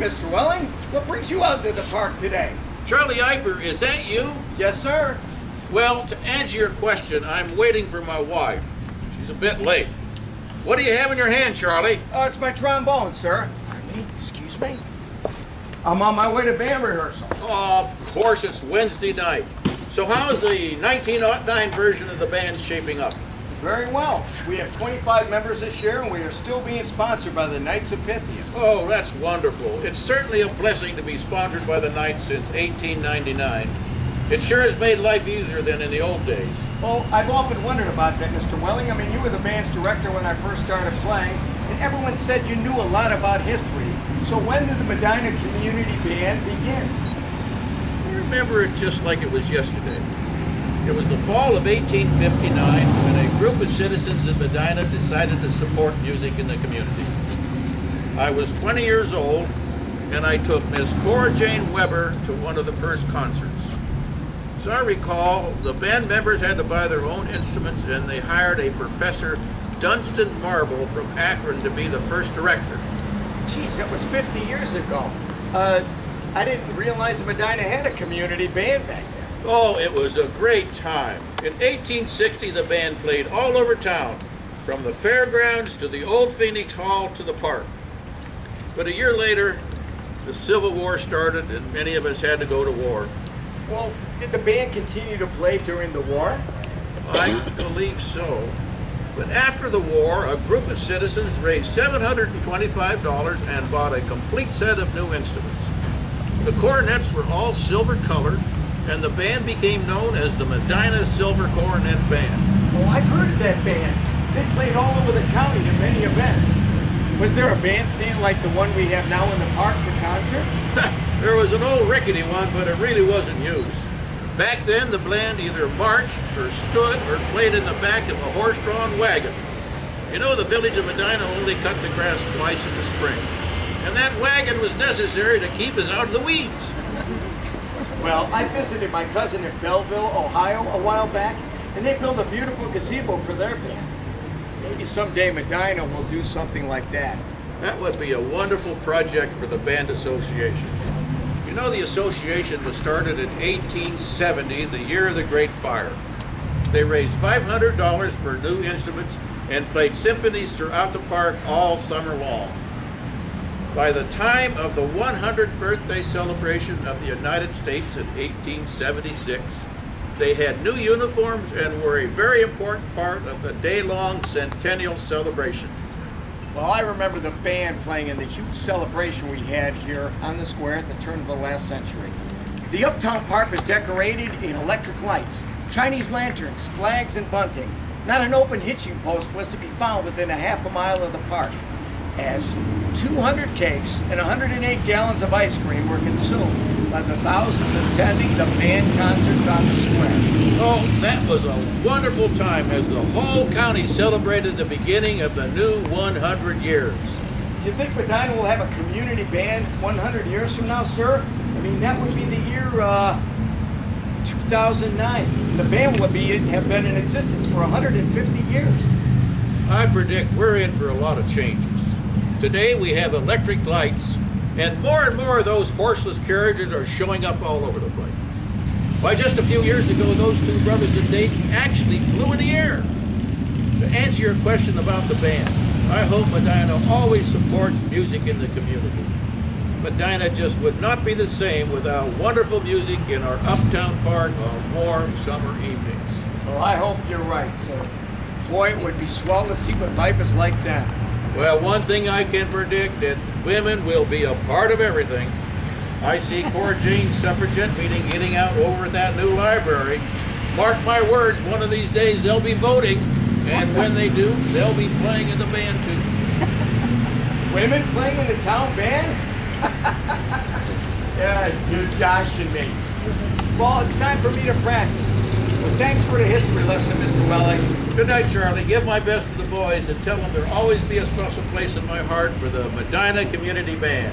Mr. Welling. What brings you out to the park today? Charlie Iper, is that you? Yes, sir. Well, to answer your question, I'm waiting for my wife. She's a bit late. What do you have in your hand, Charlie? Oh, it's my trombone, sir. Pardon me? Excuse me? I'm on my way to band rehearsal. Oh, of course, it's Wednesday night. So how's the 1909 version of the band shaping up? Very well. We have 25 members this year, and we are still being sponsored by the Knights of Pythias. Oh, that's wonderful. It's certainly a blessing to be sponsored by the Knights since 1899. It sure has made life easier than in the old days. Well, I've often wondered about that, Mr. Welling. I mean, you were the band's director when I first started playing, and everyone said you knew a lot about history. So when did the Medina Community Band begin? I remember it just like it was yesterday. It was the fall of 1859 when a group of citizens in Medina decided to support music in the community. I was 20 years old, and I took Miss Cora Jane Weber to one of the first concerts. As I recall, the band members had to buy their own instruments, and they hired a Professor Dunstan Marble from Akron to be the first director. Geez, that was 50 years ago. I didn't realize that Medina had a community band back then. Oh, it was a great time. In 1860, the band played all over town, from the fairgrounds to the old Phoenix Hall to the park. But a year later, the Civil War started and many of us had to go to war. Well, did the band continue to play during the war? I believe so. But after the war, a group of citizens raised $725 and bought a complete set of new instruments. The cornets were all silver colored, and the band became known as the Medina Silver Cornet Band. Oh, I've heard of that band. They played all over the county at many events. Was there a bandstand like the one we have now in the park for concerts? There was an old rickety one, but it really wasn't used. Back then, the band either marched or stood or played in the back of a horse-drawn wagon. You know, the village of Medina only cut the grass twice in the spring, and that wagon was necessary to keep us out of the weeds. Well, I visited my cousin in Belleville, Ohio a while back, and they built a beautiful gazebo for their band. Maybe someday Medina will do something like that. That would be a wonderful project for the band association. You know, the association was started in 1870, the year of the Great Fire. They raised $500 for new instruments and played symphonies throughout the park all summer long. By the time of the 100th birthday celebration of the United States in 1876, they had new uniforms and were a very important part of the day-long centennial celebration. Well, I remember the band playing in the huge celebration we had here on the square at the turn of the last century. The Uptown Park was decorated in electric lights, Chinese lanterns, flags, and bunting. Not an open hitching post was to be found within a half a mile of the park, as 200 cakes and 108 gallons of ice cream were consumed by the thousands attending the band concerts on the square. Oh, that was a wonderful time as the whole county celebrated the beginning of the new 100 years. Do you think Medina will have a community band 100 years from now, sir? I mean, that would be the year 2009. The band would have been in existence for 150 years. I predict we're in for a lot of changes. Today we have electric lights, and more of those horseless carriages are showing up all over the place. Why, just a few years ago, those two brothers in Dayton actually flew in the air. To answer your question about the band, I hope Medina always supports music in the community. Medina just would not be the same without wonderful music in our uptown park on warm summer evenings. Well, I hope you're right, sir. Boy, it would be swell to see what life is like then. Well, one thing I can predict, that women will be a part of everything. I see Cora Jane's suffragette meeting getting out over at that new library. Mark my words, one of these days they'll be voting, and when they do, they'll be playing in the band too. Women playing in the town band? Yeah, you're joshing me. Well, it's time for me to practice. Well, thanks for the history lesson, Mr. Welling. Good night, Charlie. Give my best to the boys and tell them there'll always be a special place in my heart for the Medina Community Band.